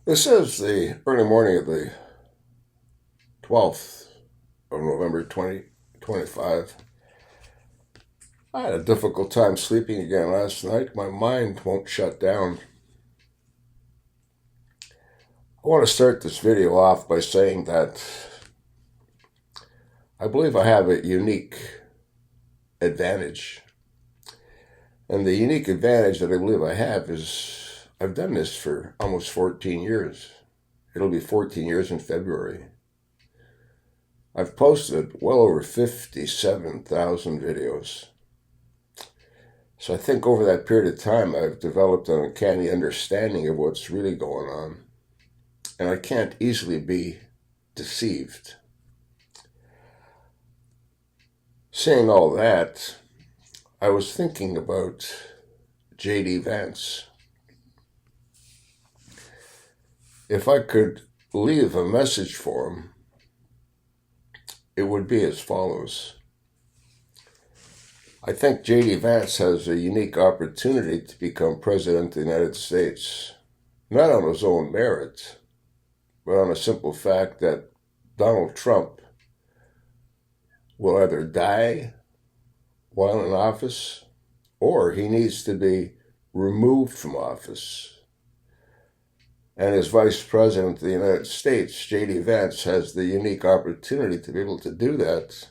This is the early morning of the 12th of November 2025. I had a difficult time sleeping again last night. My mind won't shut down. I want to start this video off by saying that I believe I have a unique advantage. And the unique advantage that I believe I have is I've done this for almost 14 years. It'll be 14 years in February. I've posted well over 57,000 videos. So I think over that period of time, I've developed an uncanny understanding of what's really going on. And I can't easily be deceived. Saying all that, I was thinking about J.D. Vance. If I could leave a message for him, it would be as follows. I think J.D. Vance has a unique opportunity to become President of the United States, not on his own merit, but on a simple fact that Donald Trump will either die while in office or he needs to be removed from office. And as Vice President of the United States, J.D. Vance has the unique opportunity to be able to do that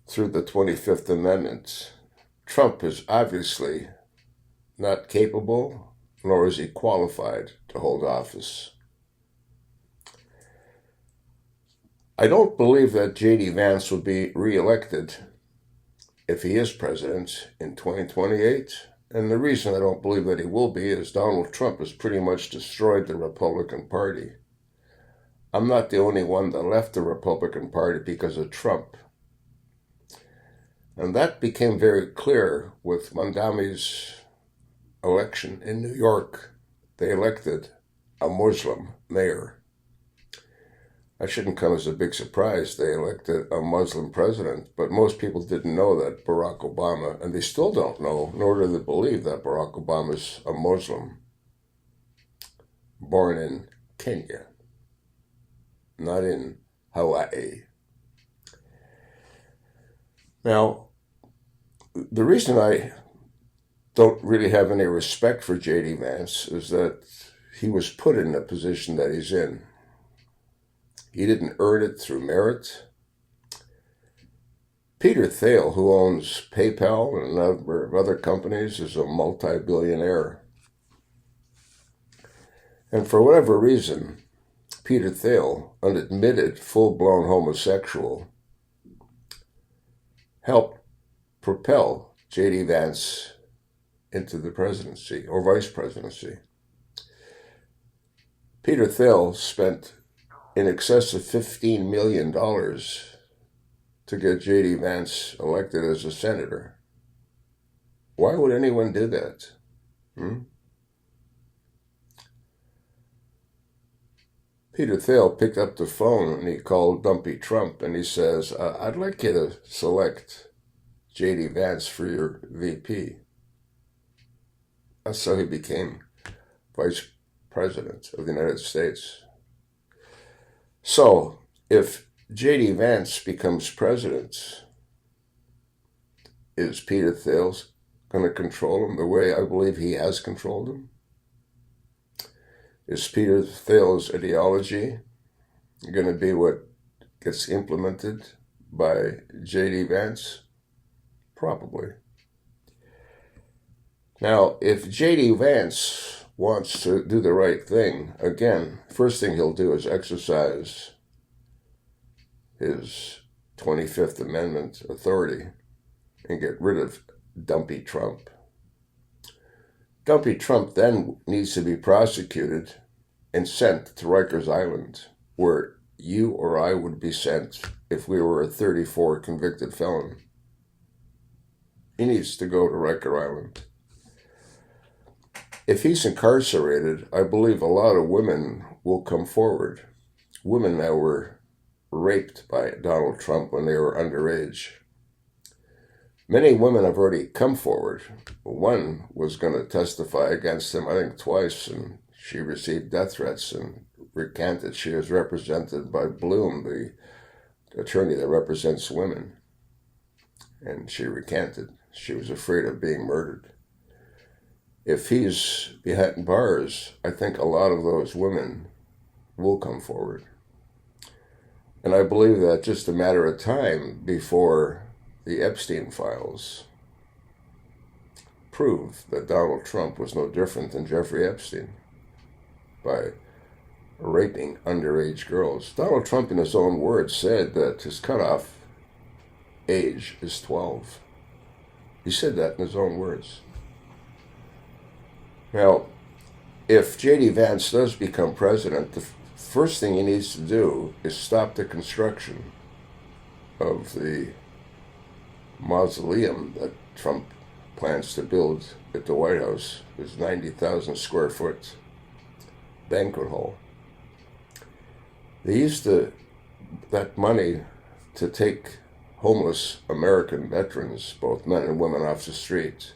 through the 25th Amendment. Trump is obviously not capable, nor is he qualified to hold office. I don't believe that J.D. Vance will be reelected if he is president in 2028. And the reason I don't believe that he will be is Donald Trump has pretty much destroyed the Republican Party. I'm not the only one that left the Republican Party because of Trump. And that became very clear with Mondami's election in New York. They elected a Muslim mayor. That shouldn't come as a big surprise. They elected a Muslim president, but most people didn't know that Barack Obama, and they still don't know, nor do they believe that Barack Obama is a Muslim born in Kenya, not in Hawaii. Now, the reason I don't really have any respect for J.D. Vance is that he was put in the position that he's in. He didn't earn it through merit. Peter Thiel, who owns PayPal and a number of other companies, is a multi-billionaire. And for whatever reason, Peter Thiel, an admitted full-blown homosexual, helped propel J.D. Vance into the presidency or vice presidency. Peter Thiel spent in excess of $15 million to get J.D. Vance elected as a senator. Why would anyone do that? Peter Thiel picked up the phone and he called Dumpy Trump and he says, I'd like you to select J.D. Vance for your VP. That's how he became Vice President of the United States. So, if J.D. Vance becomes president, is Peter Thiel going to control him the way I believe he has controlled him? Is Peter Thiel's ideology going to be what gets implemented by J.D. Vance? Probably. Now, if J.D. Vance wants to do the right thing, again, first thing he'll do is exercise his 25th Amendment authority and get rid of Dumpy Trump. Dumpy Trump then needs to be prosecuted and sent to Rikers Island, where you or I would be sent if we were a 34 convicted felon. He needs to go to Rikers Island. If he's incarcerated, I believe a lot of women will come forward. Women that were raped by Donald Trump when they were underage. Many women have already come forward. One was going to testify against him, I think twice, and she received death threats and recanted. She is represented by Bloom, the attorney that represents women, and she recanted. She was afraid of being murdered. If he's behind bars, I think a lot of those women will come forward. And I believe that just a matter of time before the Epstein files prove that Donald Trump was no different than Jeffrey Epstein by raping underage girls. Donald Trump, in his own words, said that his cutoff age is 12. He said that in his own words. Now, if J.D. Vance does become president, the first thing he needs to do is stop the construction of the mausoleum that Trump plans to build at the White House. His 90,000 square foot banquet hall. They used that money to take homeless American veterans, both men and women, off the streets.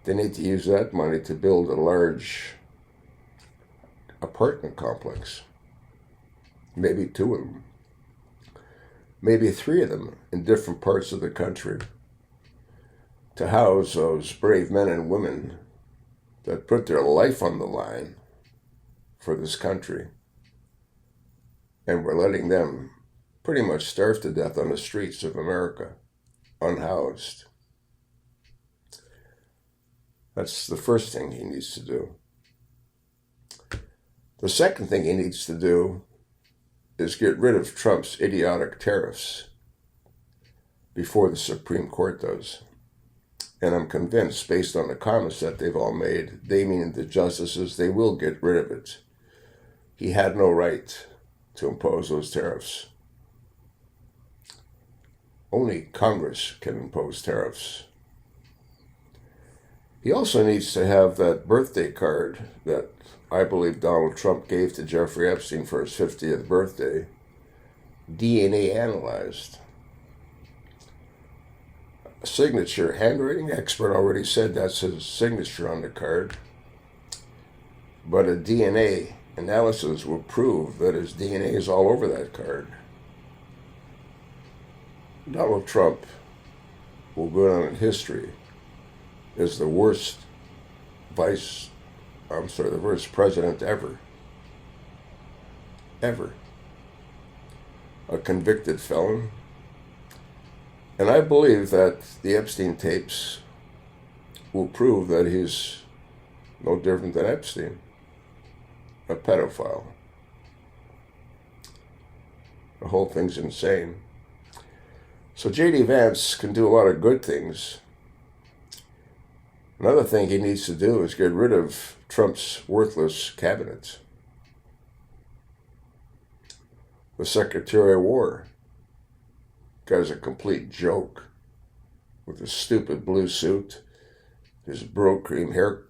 They need to use that money to build a large apartment complex. Maybe 2 of them. Maybe 3 of them in different parts of the country to house those brave men and women that put their life on the line for this country. And we're letting them pretty much starve to death on the streets of America, unhoused. That's the first thing he needs to do. The second thing he needs to do is get rid of Trump's idiotic tariffs before the Supreme Court does. And I'm convinced, based on the comments that they've all made, they mean the justices, they will get rid of it. He had no right to impose those tariffs. Only Congress can impose tariffs. He also needs to have that birthday card that I believe Donald Trump gave to Jeffrey Epstein for his 50th birthday, DNA analyzed. A signature, handwriting expert already said that's his signature on the card. But a DNA analysis will prove that his DNA is all over that card. Donald Trump will go down in history as the worst the worst president ever. Ever. A convicted felon. And I believe that the Epstein tapes will prove that he's no different than Epstein, a pedophile. The whole thing's insane. So J.D. Vance can do a lot of good things. Another thing he needs to do is get rid of Trump's worthless cabinet. The Secretary of War. Guy's a complete joke with his stupid blue suit, his bro cream hair,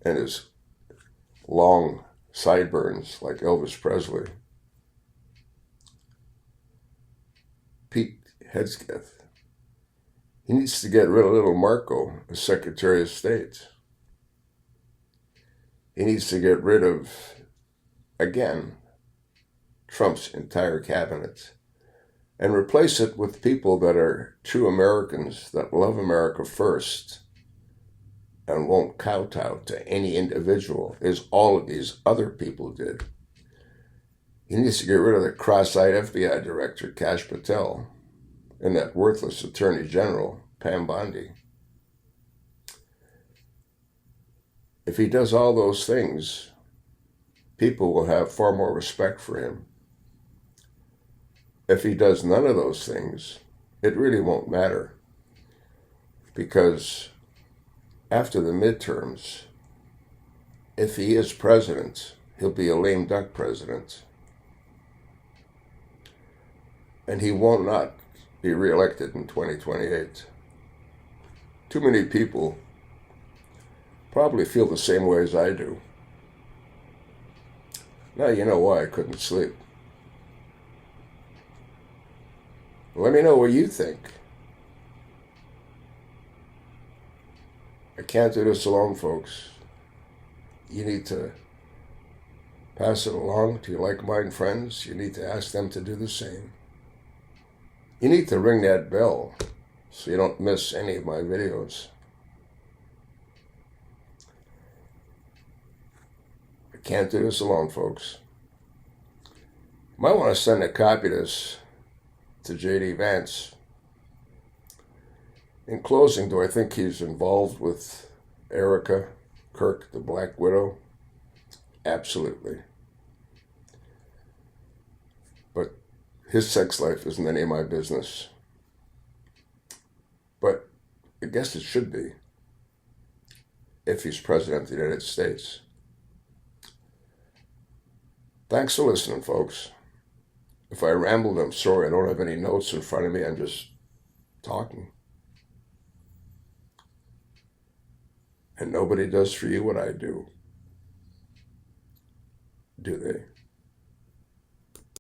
and his long sideburns like Elvis Presley. Pete Hegseth. He needs to get rid of little Marco, the Secretary of State. He needs to get rid of, again, Trump's entire cabinet and replace it with people that are true Americans, that love America first and won't kowtow to any individual, as all of these other people did. He needs to get rid of the cross-eyed FBI director, Kash Patel, and that worthless Attorney General, Pam Bondi. If he does all those things, people will have far more respect for him. If he does none of those things, it really won't matter. Because after the midterms, if he is president, he'll be a lame duck president. And he will not be reelected in 2028. Too many people probably feel the same way as I do. Now you know why I couldn't sleep. Let me know what you think. I can't do this alone, folks. You need to Pass it along to your like-minded friends. You need to ask them to do the same. You need to ring that bell so you don't miss any of my videos. I can't do this alone, folks. You might want to send a copy of this to J.D. Vance. In closing, do I think he's involved with Erica Kirk, the Black Widow? Absolutely. But his sex life isn't any of my business. But I guess it should be if he's president of the United States. Thanks for listening, folks. If I rambled, I'm sorry. I don't have any notes in front of me. I'm just talking. And nobody does for you what I do. Do they?